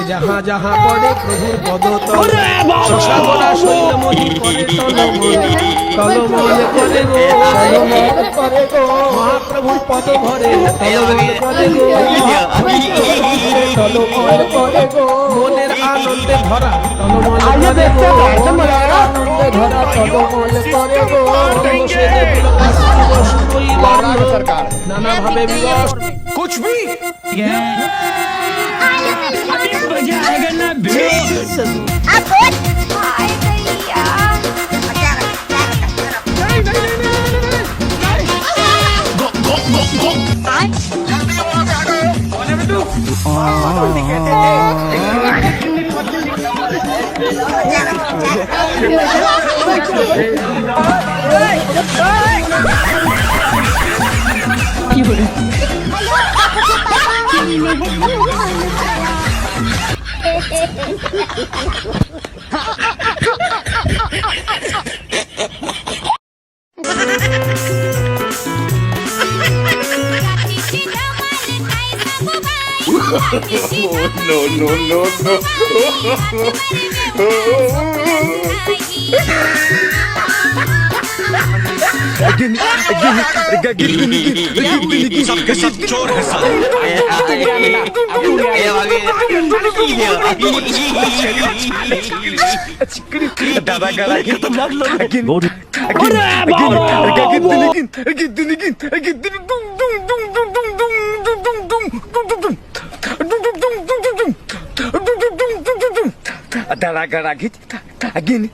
যাহা যাহা পড়ে প্রভুর পদতলে শশাবরা শৈলমণি করে তলমল করে গো মহাপ্রভুর পদ ভরে তলমল করে গো তলমল করে গো মনের আনন্দে ভরা তলমল করে গো মনের আনন্দে ভরা তলমল করে গো সেজে সরকার নানা ভাবে বিবাহ कुछ भी अभी मजा आएगा ना सबके सब चोर है दादा गला खतरनाक लोग दादा गला गीत again